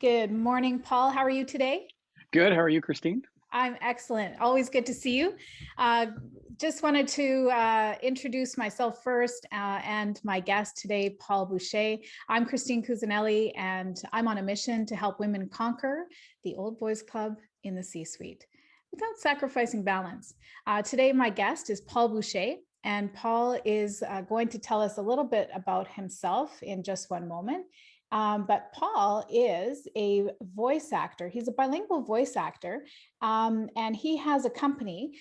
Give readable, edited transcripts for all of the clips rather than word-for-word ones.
Good morning, Paul. How are you today? Good. How are you, Christine? I'm excellent. Always good to see you. Uh, just wanted to introduce myself first and my guest today, Paul Boucher. I'm Christine Cusinelli, and I'm on a mission to help women conquer the old boys club in the C-suite without sacrificing balance. Today, my guest is Paul Boucher, and Paul is going to tell us a little bit about himself in just one moment. But Paul is a voice actor. He's a bilingual voice actor, and he has a company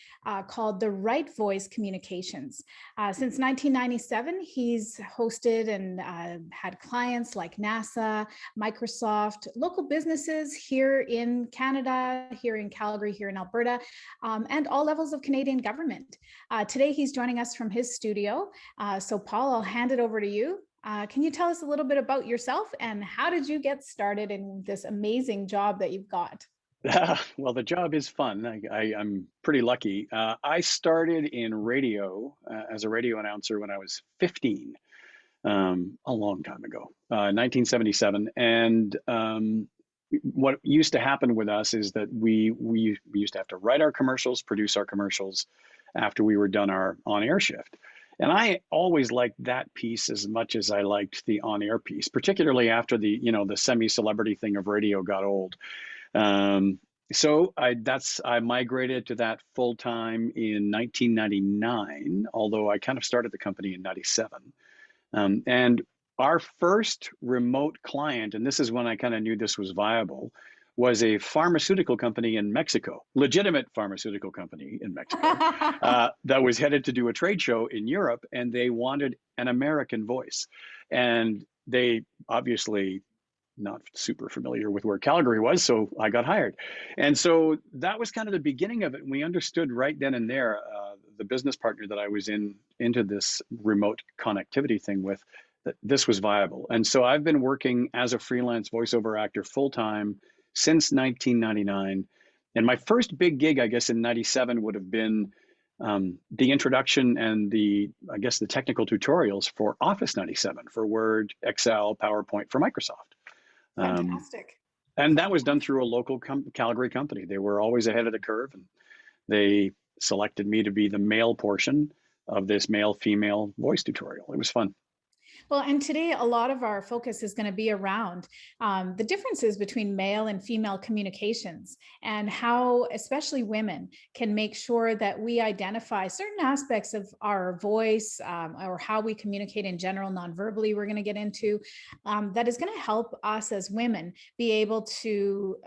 called The Right Voice Communications. Since 1997, he's hosted and had clients like NASA, Microsoft, local businesses here in Canada, here in Calgary, here in Alberta, and all levels of Canadian government. Today, he's joining us from his studio. So Paul, I'll hand it over to you. Can you tell us a little bit about yourself and how did you get started in this amazing job that you've got? Well, the job is fun. I'm pretty lucky. I started in radio as a radio announcer when I was 15, a long time ago, 1977. And what used to happen with us is that we used to have to write our commercials, produce our commercials after we were done our on-air shift. And I always liked that piece as much as I liked the on-air piece, particularly after the semi-celebrity thing of radio got old. So I migrated to that full time in 1999, although I kind of started the company in 97. And our first remote client, and this is when I kind of knew this was viable, was a pharmaceutical company in Mexico, legitimate pharmaceutical company in Mexico, that was headed to do a trade show in Europe, and they wanted an American voice. And they obviously not super familiar with where Calgary was, so I got hired. And so that was kind of the beginning of it. And we understood right then and there, the business partner that I was into this remote connectivity thing with, that this was viable. And so I've been working as a freelance voiceover actor full time since 1999. And my first big gig, I guess, in 97 would have been the introduction and I guess, the technical tutorials for Office 97 for Word, Excel, PowerPoint for Microsoft. Um, Fantastic. and that was done through a local Calgary company. They were always ahead of the curve, and they selected me to be the male portion of this male-female voice tutorial. It was fun. Well, and today a lot of our focus is going to be around the differences between male and female communications and how especially women can make sure that we identify certain aspects of our voice or how we communicate in general, non-verbally, we're going to get into, that is going to help us as women be able to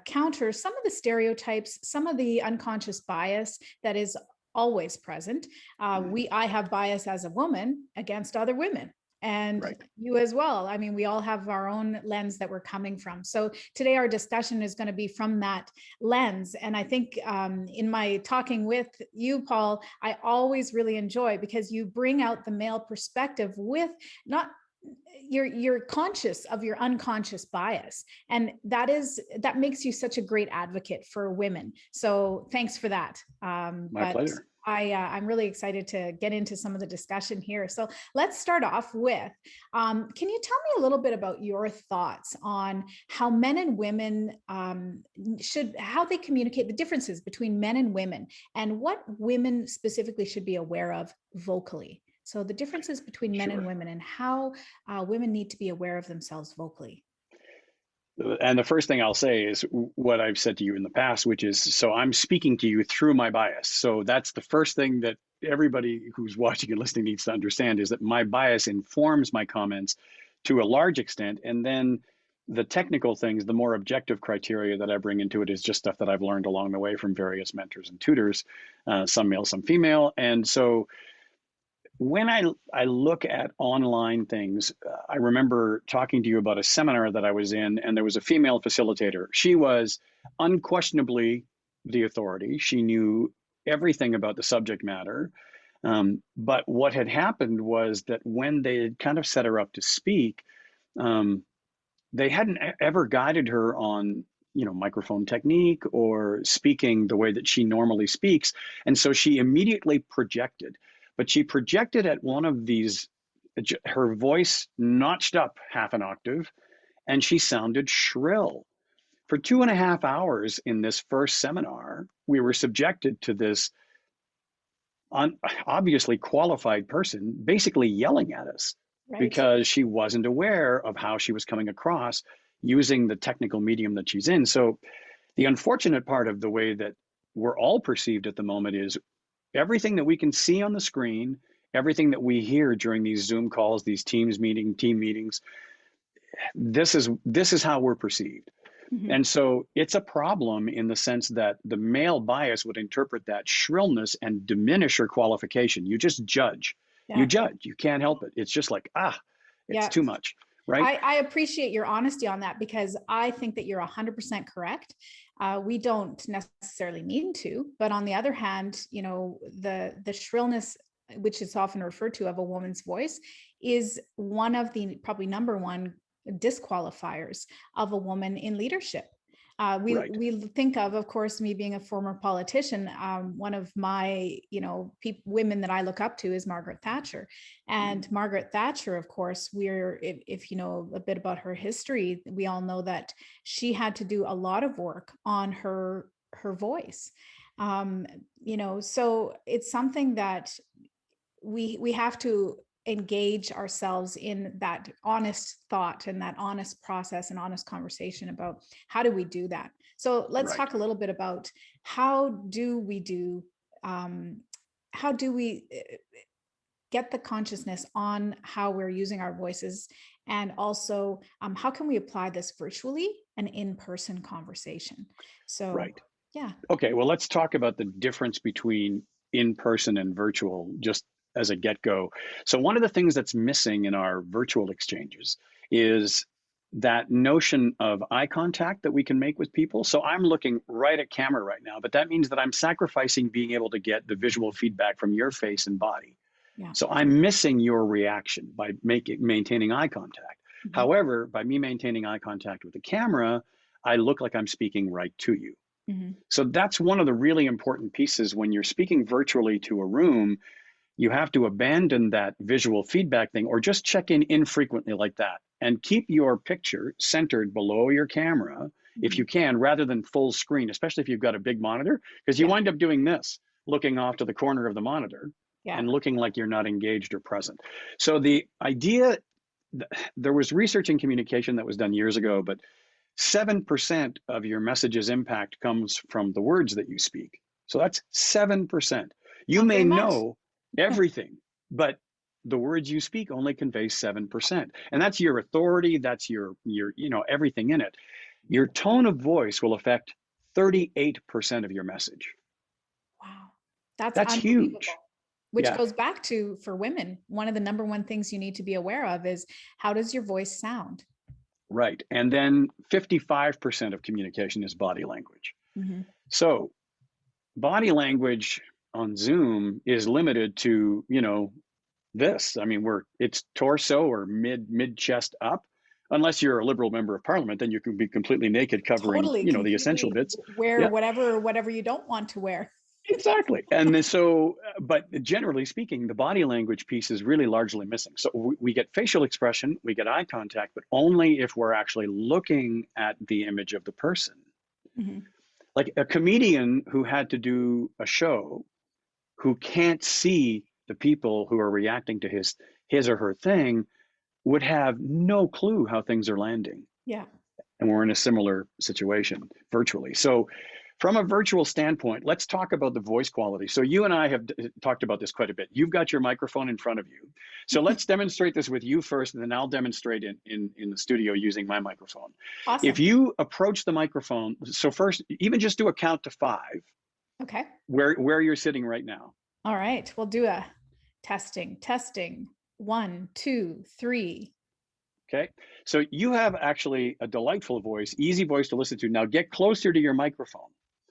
counter some of the stereotypes, some of the unconscious bias that is always present. I have bias as a woman against other women, and Right. you as well. I mean, we all have our own lens that we're coming from. So today our discussion is going to be from that lens. And I think in my talking with you, Paul, I always really enjoy because you bring out the male perspective with not you're conscious of your unconscious bias, and that makes you such a great advocate for women. So thanks for that. My But pleasure. I'm really excited to get into some of the discussion here. So let's start off with, can you tell me a little bit about your thoughts on how men and women how they communicate, the differences between men and women, and what women specifically should be aware of vocally? So the differences between men and Sure. women and how women need to be aware of themselves vocally. And the first thing I'll say is what I've said to you in the past, which is, so I'm speaking to you through my bias. So that's the first thing that everybody who's watching and listening needs to understand, is that my bias informs my comments to a large extent. And then the technical things, the more objective criteria that I bring into it, is just stuff that I've learned along the way from various mentors and tutors, some male, some female. And so when I look at online things, I remember talking to you about a seminar that I was in, and there was a female facilitator. She was unquestionably the authority. She knew everything about the subject matter. But what had happened was that when they had kind of set her up to speak, they hadn't ever guided her on microphone technique or speaking the way that she normally speaks. And so she immediately projected. But she projected at one of these, her voice notched up half an octave, and she sounded shrill. for 2.5 hours in this first seminar, we were subjected to this obviously qualified person basically yelling at us Right. because she wasn't aware of how she was coming across using the technical medium that she's in. So the unfortunate part of the way that we're all perceived at the moment is everything that we can see on the screen, everything that we hear during these Zoom calls, these team meetings, this is how we're perceived. Mm-hmm. And so it's a problem in the sense that the male bias would interpret that shrillness and diminish your qualification. You just judge. You Yeah. judge. You can't help it. It's just like, it's Yeah. too much, right? I appreciate your honesty on that, because I think that you're 100% correct. We don't necessarily mean to, but on the other hand, the shrillness, which is often referred to, of a woman's voice, is one of the probably number one disqualifiers of a woman in leadership. Right. We think of course, me being a former politician, one of my, women that I look up to is Margaret Thatcher. And Margaret Thatcher, of course, if you know a bit about her history, we all know that she had to do a lot of work on her voice. So it's something that we have to engage ourselves in, that honest thought and that honest process and honest conversation about how do we do that. So let's Right. talk a little bit about how do we get the consciousness on how we're using our voices, and also how can we apply this virtually and in-person conversation. So Right. yeah. Okay, well, let's talk about the difference between in-person and virtual just as a get-go. So one of the things that's missing in our virtual exchanges is that notion of eye contact that we can make with people. So I'm looking right at camera right now, but that means that I'm sacrificing being able to get the visual feedback from your face and body. Yeah. So I'm missing your reaction by maintaining eye contact. Mm-hmm. However, by me maintaining eye contact with the camera, I look like I'm speaking right to you. Mm-hmm. So that's one of the really important pieces when you're speaking virtually to a room. You have to abandon that visual feedback thing, or just check in infrequently like that and keep your picture centered below your camera if you can, rather than full screen, especially if you've got a big monitor, because you wind up doing this, looking off to the corner of the monitor and looking like you're not engaged or present. So the idea, there was research in communication that was done years ago, but 7% of your message's impact comes from the words that you speak. So that's 7%. You may know everything, but the words you speak only convey 7%. And that's your authority, that's your everything in it. Your tone of voice will affect 38% of your message. Wow. That's huge. Which goes back to, for women, one of the number one things you need to be aware of is, how does your voice sound? Right. And then 55% of communication is body language. Mm-hmm. So body language on Zoom is limited to, this. I mean, it's torso or mid chest up. Unless you're a Liberal member of Parliament, then you can be completely naked, covering, the essential bits. Wear whatever you don't want to wear. Exactly. And then but generally speaking, the body language piece is really largely missing. So we get facial expression, we get eye contact, but only if we're actually looking at the image of the person. Mm-hmm. Like a comedian who had to do a show, who can't see the people who are reacting to his or her thing, would have no clue how things are landing. Yeah. And we're in a similar situation virtually. So from a virtual standpoint, let's talk about the voice quality. So you and I have talked about this quite a bit. You've got your microphone in front of you. So let's demonstrate this with you first, and then I'll demonstrate in the studio using my microphone. Awesome. If you approach the microphone, so first, even just do a count to 5. Okay. Where you're sitting right now. All right, we'll do a testing. 1, 2, 3. Okay, so you have actually a delightful voice, easy voice to listen to. Now get closer to your microphone.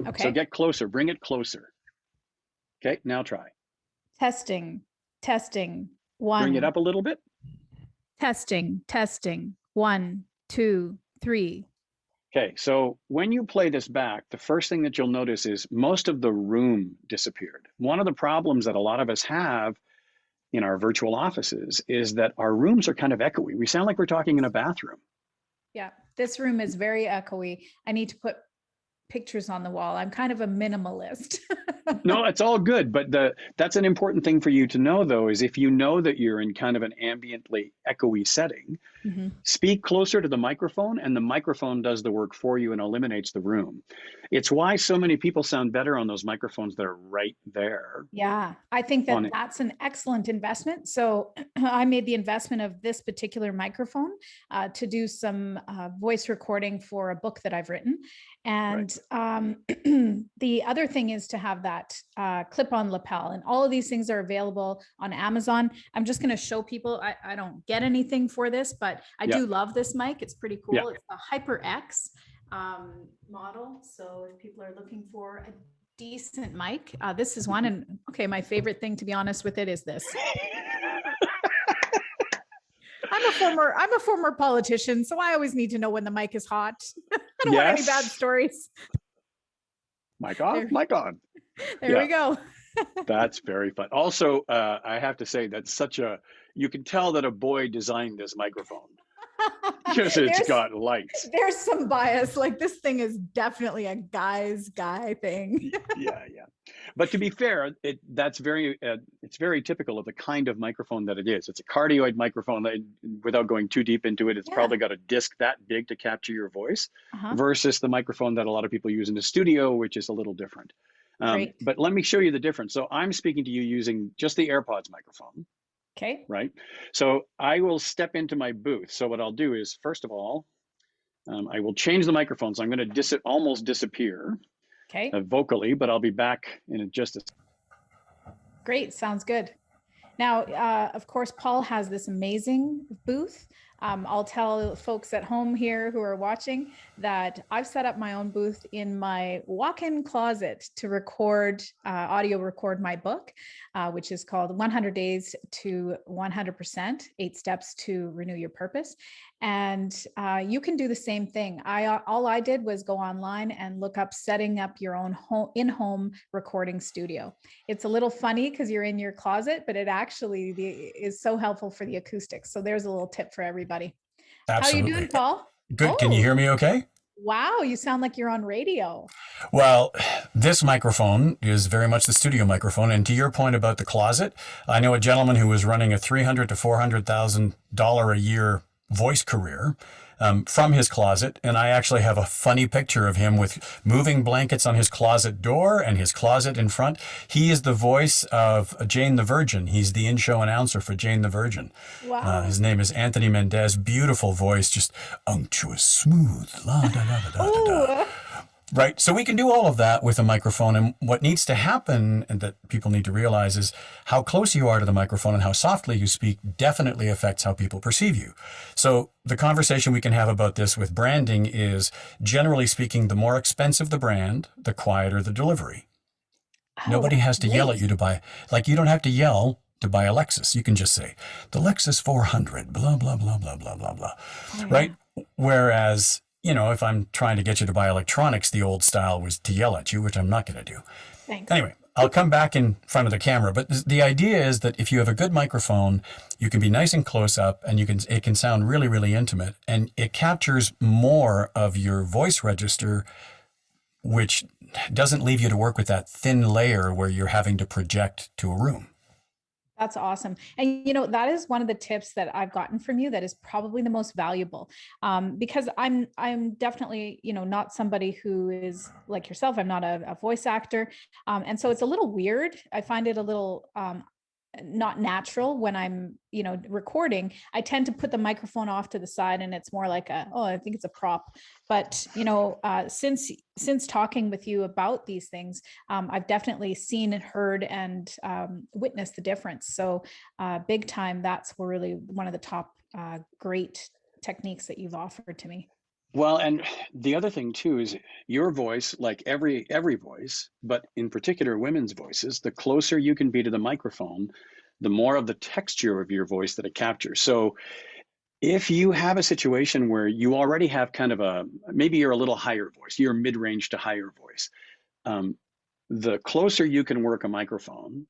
Okay. So get closer, bring it closer. Okay, now try. Testing. 1. Bring it up a little bit. Testing. 1, 2, 3. Okay, so when you play this back, the first thing that you'll notice is most of the room disappeared. One of the problems that a lot of us have in our virtual offices is that our rooms are kind of echoey. We sound like we're talking in a bathroom. Yeah. This room is very echoey. I need to put pictures on the wall. I'm kind of a minimalist. No, it's all good, but that's an important thing for you to know, though, is if you know that you're in kind of an ambiently echoey setting, Mhm. speak closer to the microphone, and the microphone does the work for you and eliminates the room. It's why so many people sound better on those microphones that are right there Yeah, I think on that it. that's an excellent investment. So I made the investment of this particular microphone to do some voice recording for a book that I've written. Right. And the other thing is to have that clip-on lapel. And all of these things are available on Amazon. I'm just going to show people. I don't get anything for this, but I Yeah. do love this mic. It's pretty Yeah. cool. It's the HyperX model. So if people are looking for a decent mic, this is one. And okay, my favorite thing, to be honest with it, is this. I'm a former politician, so I always need to know when the mic is hot. I don't want any bad Yes. stories. Mic off, There, mic on. there Yeah. we go. That's very fun. Also, I have to say that's you can tell that a boy designed this microphone because it's there's got lights. there's some bias. Like, this thing is definitely a guy's guy thing. Yeah, yeah. But to be fair, it's very typical of the kind of microphone that it is. It's a cardioid microphone that, without going too deep into it, it's Yeah. probably got a disc that big to capture your voice Uh-huh. versus the microphone that a lot of people use in the studio, which is a little different. Great. But let me show you the difference. So I'm speaking to you using just the AirPods microphone, Okay. right? So I will step into my booth. So what I'll do is, first of all, I will change the microphone. So I'm going to almost disappear Okay. vocally, but I'll be back in just a. Great. Sounds good. Now, of course, Paul has this amazing booth. I'll tell folks at home here who are watching that I've set up my own booth in my walk-in closet to audio record my book, which is called 100 Days to 100%, 8 Steps to Renew Your Purpose. And you can do the same thing. All I did was go online and look up setting up your own in-home recording studio. It's a little funny because you're in your closet, but it actually is so helpful for the acoustics. So there's a little tip for everybody. How are you doing, Absolutely. Paul? Good. Can you hear me okay? Wow, you sound like you're on radio. Well, this microphone is very much the studio microphone. And to your point about the closet, I know a gentleman who was running a $300,000 to $400,000 a year voice career from his closet. And I actually have a funny picture of him with moving blankets on his closet door and his closet in front. He is the voice of Jane the Virgin. He's the in-show announcer for Jane the Virgin. Wow. His name is Anthony Mendez. Beautiful voice, just unctuous, smooth, la da da da da da da. Right. So we can do all of that with a microphone. And what needs to happen, and that people need to realize, is how close you are to the microphone and how softly you speak definitely affects how people perceive you. So the conversation we can have about this with branding is, generally speaking, the more expensive the brand, the quieter the delivery. Nobody has to yell at you to buy, like, you don't have to yell to buy a Lexus. You can just say, the Lexus 400, blah, blah, blah, blah, blah, blah, blah. Oh, right? Yeah. Whereas, if I'm trying to get you to buy electronics, the old style was to yell at you, which I'm not going to do. Thanks. Anyway, I'll come back in front of the camera. But the idea is that if you have a good microphone, you can be nice and close up, and it can sound really, really intimate. And it captures more of your voice register, which doesn't leave you to work with that thin layer where you're having to project to a room. That's awesome. And, that is one of the tips that I've gotten from you that is probably the most valuable, because I'm definitely, not somebody who is like yourself. I'm not a voice actor. And so it's a little weird. I find it a little not natural when I'm, recording. I tend to put the microphone off to the side, and it's more like I think it's a prop. But, since talking with you about these things, I've definitely seen and heard and witnessed the difference. So big time, that's really one of the top great techniques that you've offered to me. Well, and the other thing too is your voice, like every voice, but in particular women's voices, the closer you can be to the microphone, the more of the texture of your voice that it captures. So if you have a situation where you already have kind of maybe you're a little higher voice, you're mid-range to higher voice, the closer you can work a microphone,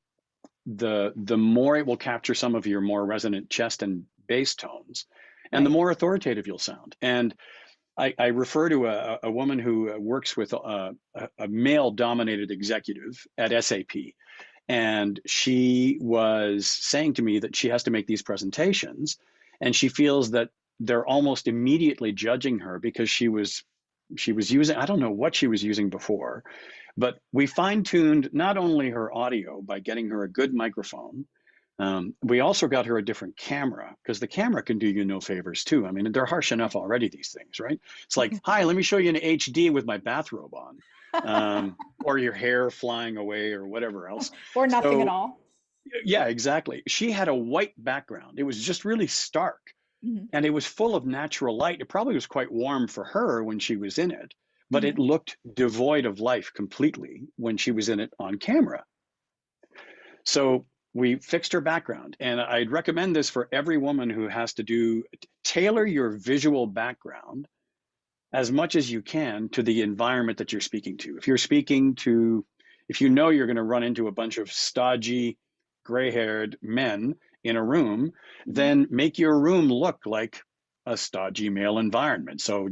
the more it will capture some of your more resonant chest and bass tones. and the more authoritative you'll sound. And I refer to a woman who works with a male-dominated executive at SAP. And she was saying to me that she has to make these presentations, and she feels that they're almost immediately judging her because she was using, I don't know what she was using before, but we fine-tuned not only her audio by getting her a good microphone, we also got her a different camera, because the camera can do you no favors too. I mean, they're harsh enough already, these things, right? It's like, hi, let me show you an HD with my bathrobe on, or your hair flying away or whatever else. Or nothing at all. Yeah, exactly. She had a white background. It was just really stark, and it was full of natural light. It probably was quite warm for her when she was in it, but it looked devoid of life completely when she was in it on camera. So we fixed her background, and I'd recommend this for every woman who has to tailor your visual background as much as you can to the environment that you're speaking to. If you know you're going to run into a bunch of stodgy, gray-haired men in a room, then make your room look like a stodgy male environment. So,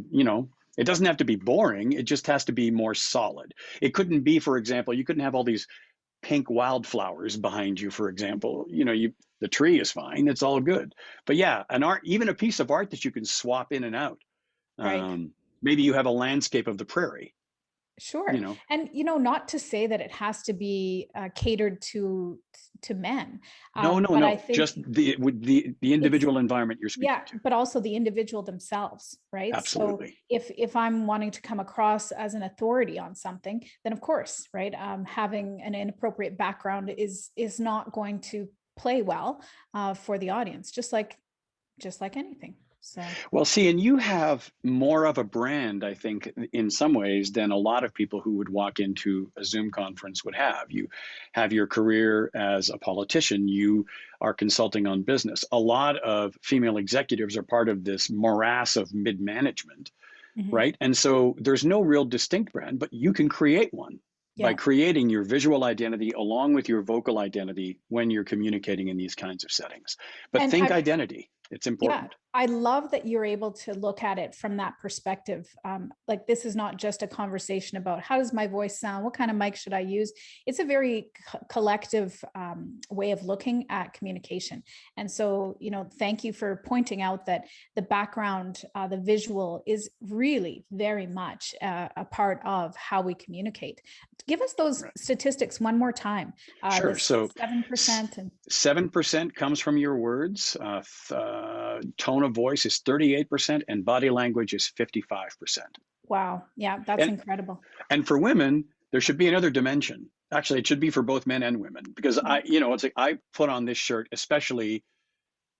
it doesn't have to be boring. It just has to be more solid. It couldn't be, for example, you couldn't have all these pink wildflowers behind you, for example. The tree is fine, it's all good. But yeah, even a piece of art that you can swap in and out. Right. Maybe you have a landscape of the prairie. Sure. And, not to say that it has to be catered to men. No. I think just the individual environment you're speaking to. But also the individual themselves, right? Absolutely. So if I'm wanting to come across as an authority on something, then of course, right, having an inappropriate background is not going to play well for the audience, just like anything. So. Well, see, and you have more of a brand, I think, in some ways than a lot of people who would walk into a Zoom conference would have. You have your career as a politician. You are consulting on business. A lot of female executives are part of this morass of mid-management, right? And so there's no real distinct brand, but you can create one by creating your visual identity along with your vocal identity when you're communicating in these kinds of settings. But identity. It's important. Yeah, I love that you're able to look at it from that perspective. Like, this is not just a conversation about how does my voice sound? What kind of mic should I use? It's a very collective way of looking at communication. And so, thank you for pointing out that the background, the visual is really very much a part of how we communicate. Give us those statistics one more time. Sure. So 7% and 7% comes from your words. Tone of voice is 38%, and body language is 55%. Wow. Yeah, that's incredible. And for women, there should be another dimension. Actually, it should be for both men and women, because it's like I put on this shirt especially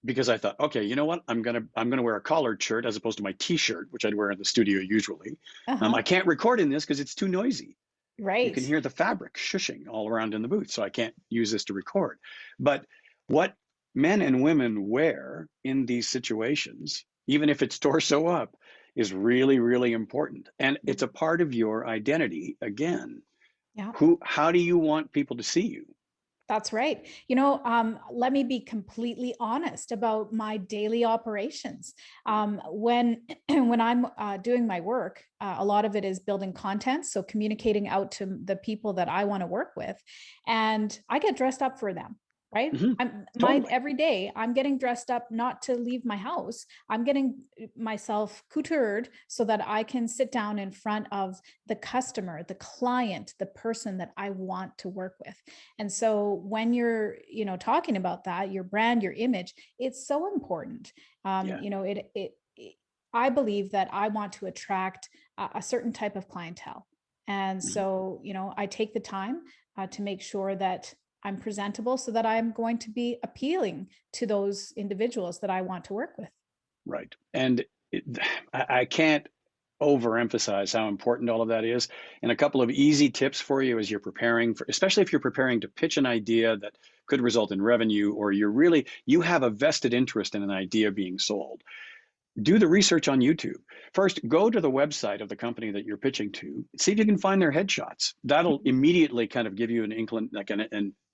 because I thought, okay, you know what? I'm gonna wear a collared shirt as opposed to my T-shirt, which I'd wear in the studio usually. I can't record in this because it's too noisy. Right. You can hear the fabric shushing all around in the booth, so I can't use this to record. But what men and women wear in these situations, even if it's torso up, is really, really important. And it's a part of your identity. Again, how do you want people to see you? That's right. Let me be completely honest about my daily operations. When I'm doing my work, a lot of it is building content, so communicating out to the people that I want to work with, and I get dressed up for them. Right. Every day I'm getting dressed up, not to leave my house. I'm getting myself coutured so that I can sit down in front of the customer, the client, the person that I want to work with. And so when you're, talking about that, your brand, your image, it's so important. I believe that I want to attract a certain type of clientele. And so, I take the time to make sure that I'm presentable so that I'm going to be appealing to those individuals that I want to work with. Right. And I can't overemphasize how important all of that is. And a couple of easy tips for you as you're preparing for, especially if you're preparing to pitch an idea that could result in revenue, or you have a vested interest in an idea being sold. Do the research on YouTube. First, go to the website of the company that you're pitching to. See if you can find their headshots. That'll immediately kind of give you an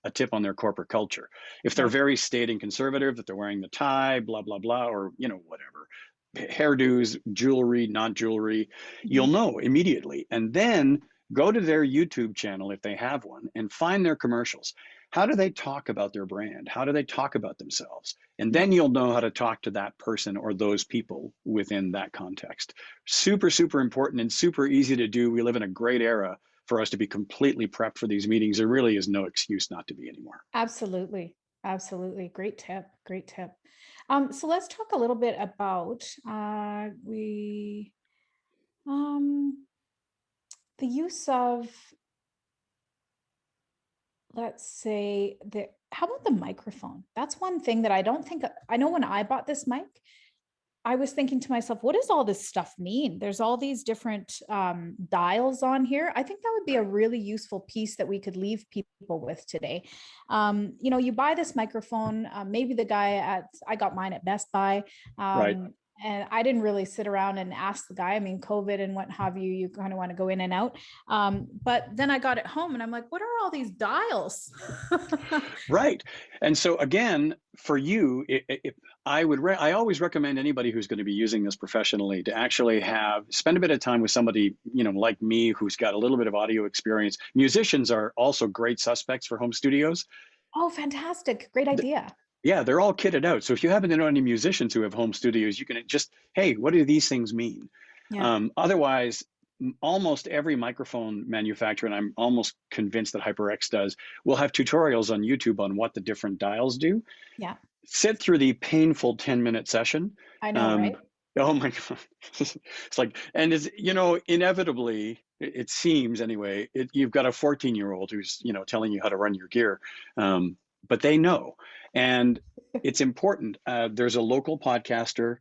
a tip on their corporate culture. If they're very staid and conservative, that they're wearing the tie, blah, blah, blah, or, you know, whatever, hairdos, jewelry, not jewelry, you'll know immediately. And then go to their YouTube channel if they have one and find their commercials. How do they talk about their brand? How do they talk about themselves? And then you'll know how to talk to that person or those people within that context. Super, super important and super easy to do. We live in a great era for us to be completely prepped for these meetings. There really is no excuse not to be anymore. Absolutely. Absolutely. Great tip. Great tip. So let's talk a little bit about the use of, let's say, how about the microphone? That's one thing that I don't think, I know when I bought this mic, I was thinking to myself, what does all this stuff mean? There's all these different dials on here. I think that would be a really useful piece that we could leave people with today. You know, you buy this microphone, maybe the guy I got mine at Best Buy. Right. And I didn't really sit around and ask the guy. I mean, COVID and what have you, you kind of want to go in and out. But then I got it home and I'm like, what are all these dials? Right. And so again, for you, I always recommend anybody who's going to be using this professionally to actually spend a bit of time with somebody, you know, like me, who's got a little bit of audio experience. Musicians are also great suspects for home studios. Oh, fantastic. Great idea. Yeah, they're all kitted out. So if you happen to know any musicians who have home studios, you can just, hey, what do these things mean? Yeah. Otherwise, almost every microphone manufacturer, and I'm almost convinced that HyperX does, will have tutorials on YouTube on what the different dials do. Yeah. Sit through the painful 10-minute session. I know, right? Oh my God. It's like, and it's, you know, inevitably, it seems anyway, you've got a 14-year-old who's, you know, telling you how to run your gear. But they know. And it's important. There's a local podcaster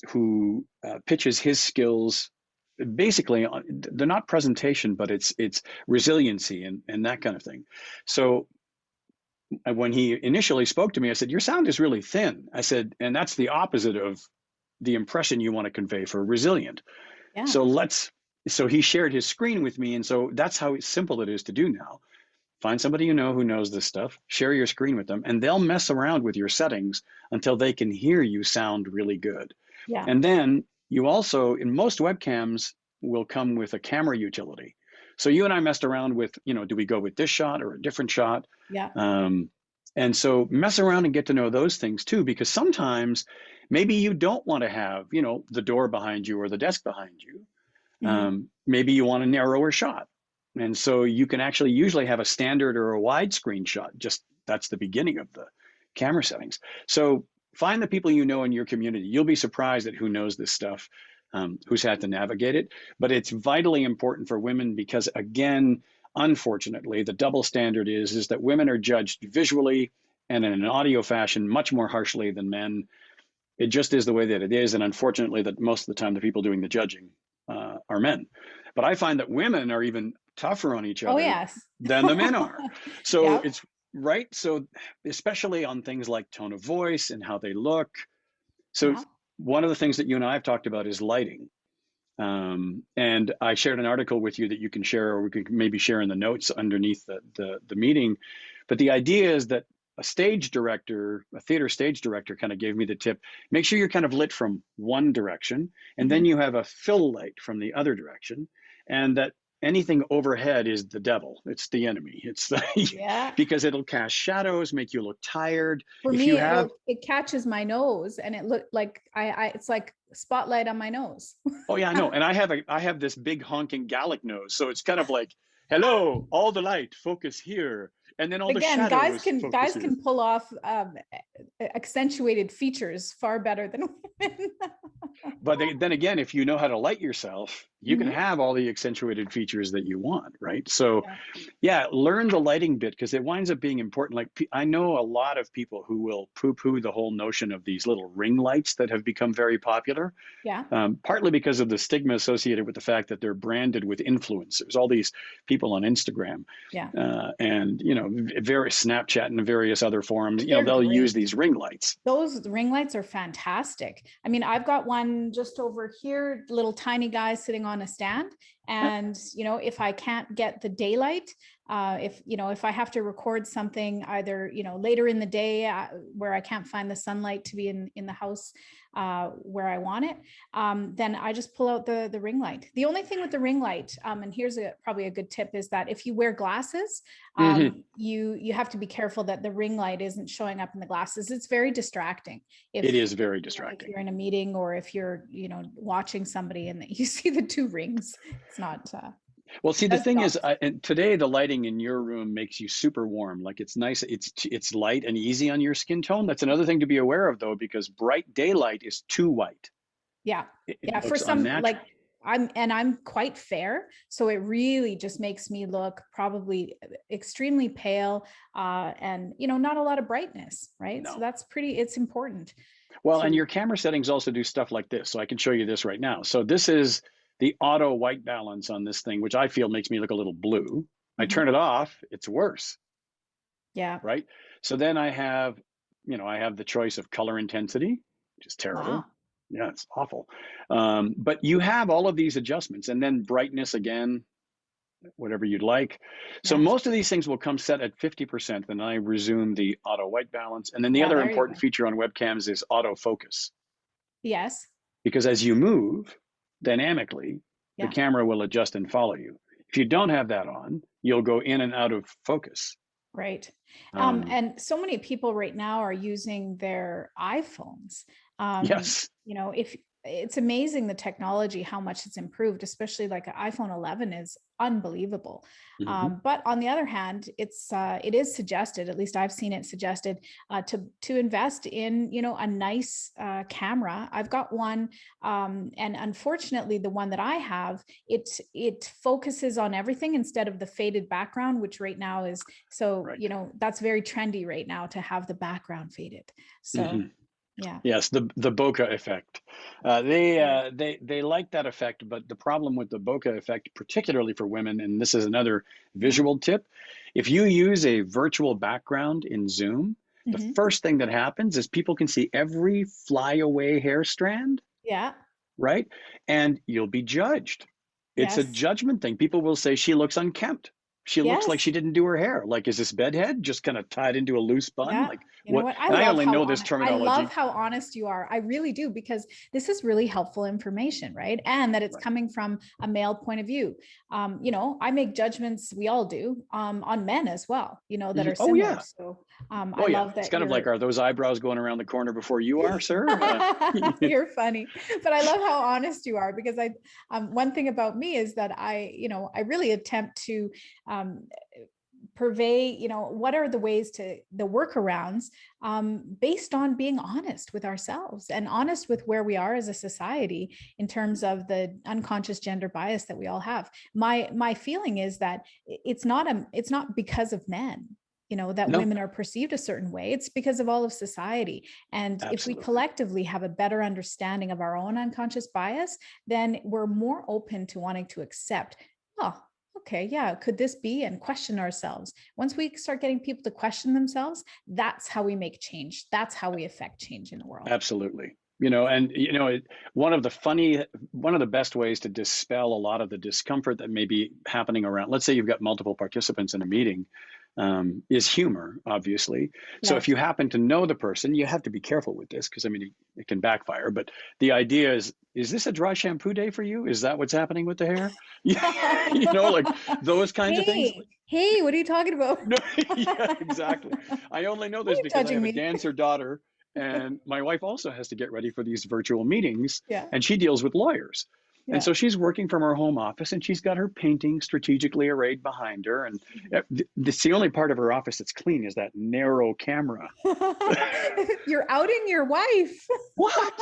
who pitches his skills. Basically, they're not presentation, but it's resiliency and that kind of thing. So when he initially spoke to me, I said, your sound is really thin. I said, and that's the opposite of the impression you want to convey for resilient. Yeah. So he shared his screen with me. And so that's how simple it is to do now. Find somebody you know who knows this stuff, share your screen with them, and they'll mess around with your settings until they can hear you sound really good. Yeah. And then you also, in most webcams, will come with a camera utility. So you and I messed around with, you know, do we go with this shot or a different shot? Yeah. And so mess around and get to know those things too, because sometimes maybe you don't want to have, you know, the door behind you or the desk behind you. Maybe you want a narrower shot. And so you can actually usually have a standard or a widescreen shot. Just that's the beginning of the camera settings. So find the people you know in your community. You'll be surprised at who knows this stuff, who's had to navigate it. But it's vitally important for women because, again, unfortunately, the double standard is that women are judged visually and in an audio fashion much more harshly than men. It just is the way that it is. And unfortunately, that most of the time the people doing the judging are men. But I find that women are even tougher on each other than the men are. So it's right. So especially on things like tone of voice and how they look. So one of the things that you and I have talked about is lighting. And I shared an article with you that you can share, or we can maybe share in the notes underneath the meeting. But the idea is that a theater stage director kind of gave me the tip, make sure you're kind of lit from one direction, and then you have a fill light from the other direction, and that anything overhead is the devil. It's the enemy. It's the, because it'll cast shadows, make you look tired. For me, it catches my nose and it looked like it's like a spotlight on my nose. Oh yeah, I know. And I have this big honking Gallic nose. So it's kind of like, hello, all the light, focus here. And then all the shadows. Guys can pull off accentuated features far better than women. But then again, if you know how to light yourself, you can have all the accentuated features that you want, right? So yeah, learn the lighting bit because it winds up being important. Like I know a lot of people who will poo-poo the whole notion of these little ring lights that have become very popular. Yeah. Partly because of the stigma associated with the fact that they're branded with influencers, all these people on Instagram. Yeah. And, you know, various Snapchat and various other forums, you know, they'll use these ring lights. Those ring lights are fantastic. I mean, I've got one just over here, little tiny guy sitting on a stand, And, if I can't get the daylight, if I have to record something either, later in the day where I can't find the sunlight to be in the house where I want it, then I just pull out the ring light. The only thing with the ring light, and here's probably a good tip, is that if you wear glasses, you have to be careful that the ring light isn't showing up in the glasses. It's very distracting. It is very distracting. If you're in a meeting or if you're, watching somebody and you see the two rings, it's not. Well, see, the thing is, and today the lighting in your room makes you super warm. Like it's nice. It's light and easy on your skin tone. That's another thing to be aware of, though, because bright daylight is too white. Yeah. It For some, unnatural. like I'm quite fair, so it really just makes me look probably extremely pale, and not a lot of brightness, right? No. So that's it's important. Well, and your camera settings also do stuff like this. So I can show you this right now. So this is the auto white balance on this thing, which I feel makes me look a little blue. I turn it off, it's worse. Yeah. Right. So then I have the choice of color intensity, which is terrible. Wow. Yeah, it's awful. But you have all of these adjustments, and then brightness again, whatever you'd like. So most of these things will come set at 50%. Then I resume the auto white balance. And then the other important feature on webcams is autofocus. Yes. Because as you move dynamically, the camera will adjust and follow you. If you don't have that on, you'll go in and out of focus. Right. And so many people right now are using their iPhones. Yes. If it's amazing the technology, how much it's improved, especially like an iPhone 11 is unbelievable. But on the other hand, it is suggested, at least I've seen it suggested, to invest in, a nice camera. I've got one, and unfortunately the one that I have, it focuses on everything instead of the faded background, which right now is so, that's very trendy right now to have the background faded. So yeah. Yes, the bokeh effect. They like that effect, but the problem with the bokeh effect, particularly for women, and this is another visual tip, if you use a virtual background in Zoom, the first thing that happens is people can see every flyaway hair strand. Yeah. Right? And you'll be judged. It's a judgment thing. People will say she looks unkempt. She looks like she didn't do her hair. Like, is this bedhead just kind of tied into a loose bun? Yeah. Like, you know what? I only know this terminology. I love how honest you are. I really do, because this is really helpful information, right? And that it's coming from a male point of view. I make judgments, we all do, on men as well, that are similar. Yeah. So I love that. It's kind of like, are those eyebrows going around the corner before you are, sir? You're funny. But I love how honest you are, because one thing about me is that I really attempt to purvey, what are the workarounds based on being honest with ourselves and honest with where we are as a society in terms of the unconscious gender bias that we all have. My feeling is that it's not because of men, that women are perceived a certain way. It's because of all of society. And if we collectively have a better understanding of our own unconscious bias, then we're more open to wanting to accept, okay, yeah, could this be, and question ourselves. Once we start getting people to question themselves, that's how we make change. That's how we affect change in the world. Absolutely. One of the best ways to dispel a lot of the discomfort that may be happening around, let's say you've got multiple participants in a meeting, is humor, obviously. Yes. So if you happen to know the person, you have to be careful with this, because it can backfire. But the idea is this a dry shampoo day for you? Is that what's happening with the hair? Like those kinds of things. Hey, what are you talking about? No, yeah, exactly. I only know this because I have a dancer daughter, and my wife also has to get ready for these virtual meetings, and she deals with lawyers. Yeah. And so she's working from her home office, and she's got her painting strategically arrayed behind her. And it's the only part of her office that's clean is that narrow camera. You're outing your wife. What?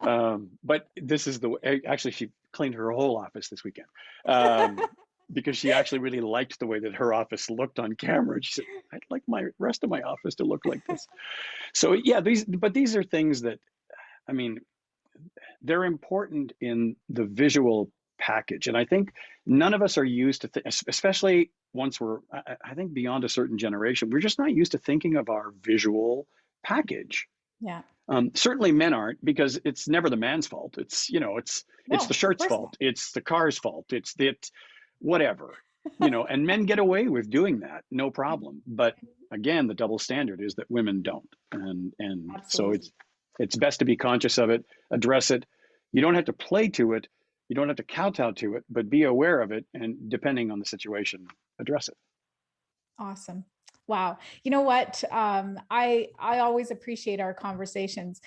But this is actually, she cleaned her whole office this weekend. Because she actually really liked the way that her office looked on camera. She said, I'd like my rest of my office to look like this. So yeah, these are things that, they're important in the visual package. And I think none of us are used to, especially once we're, I think beyond a certain generation, we're just not used to thinking of our visual package. Yeah. Certainly men aren't, because it's never the man's fault. It's, it's No, the of shirt's course not. fault. It's the car's fault. It's whatever, and men get away with doing that, no problem. But again, the double standard is that women don't. And so Absolutely. it's best to be conscious of it, address it. You don't have to play to it. You don't have to kowtow to it, but be aware of it. And depending on the situation, address it. Awesome. Wow. You know what? I always appreciate our conversations.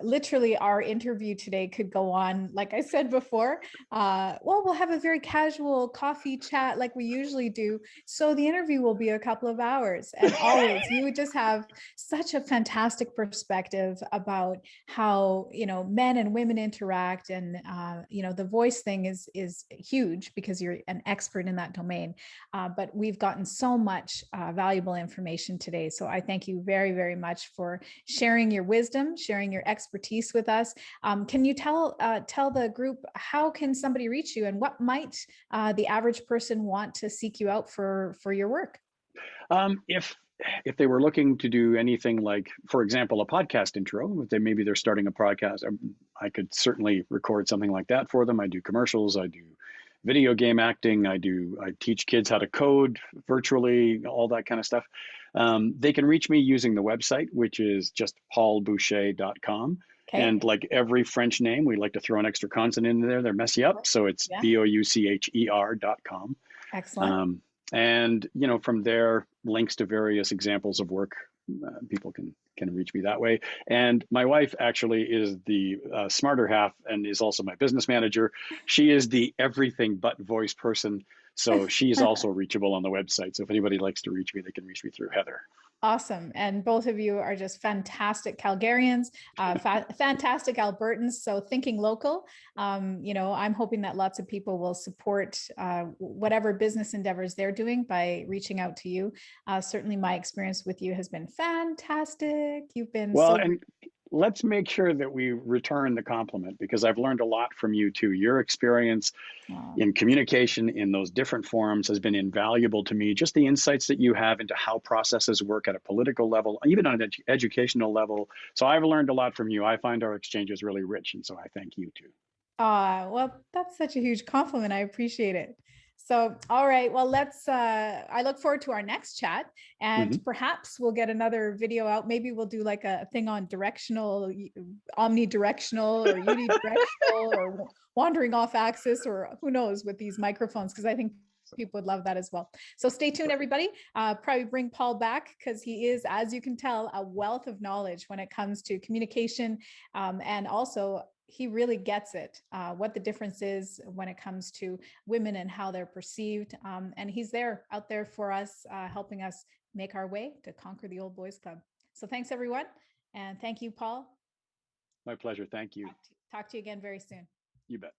Literally, our interview today could go on, like I said before. Well, we'll have a very casual coffee chat like we usually do. So the interview will be a couple of hours. And always, you would just have such a fantastic perspective about how, men and women interact. And, the voice thing is huge because you're an expert in that domain. But we've gotten so much valuable information today. So I thank you very, very much for sharing your wisdom, sharing your expertise with us. Can you tell the group, how can somebody reach you, and what might the average person want to seek you out for your work? If they were looking to do anything like, for example, a podcast intro, if maybe they're starting a podcast, I could certainly record something like that for them. I do commercials, I do video game acting, I teach kids how to code virtually, all that kind of stuff. They can reach me using the website, which is just paulboucher.com. Okay. And like every French name, we like to throw an extra consonant in there. They're messy up. So it's boucher.com. Excellent. And from there, links to various examples of work. People can reach me that way. And my wife actually is the smarter half and is also my business manager. She is the everything but voice person. So she's also reachable on the website. So if anybody likes to reach me, they can reach me through Heather. Awesome. And both of you are just fantastic Calgarians, fantastic Albertans. So thinking local, I'm hoping that lots of people will support whatever business endeavors they're doing by reaching out to you. Certainly my experience with you has been fantastic. You've been and let's make sure that we return the compliment, because I've learned a lot from you too. Your experience in communication in those different forums has been invaluable to me. Just the insights that you have into how processes work at a political level, even on an educational level. So I've learned a lot from you. I find our exchanges really rich. And so I thank you too. Well, that's such a huge compliment. I appreciate it. So, all right. Well, I look forward to our next chat, and perhaps we'll get another video out. Maybe we'll do like a thing on directional, omnidirectional or unidirectional or wandering off axis, or who knows with these microphones, because I think people would love that as well. So stay tuned, everybody. Probably bring Paul back, because he is, as you can tell, a wealth of knowledge when it comes to communication, and also he really gets it, what the difference is when it comes to women and how they're perceived. And he's out there for us, helping us make our way to conquer the old boys club. So thanks, everyone. And thank you, Paul. My pleasure. Thank you. Talk to you again very soon. You bet.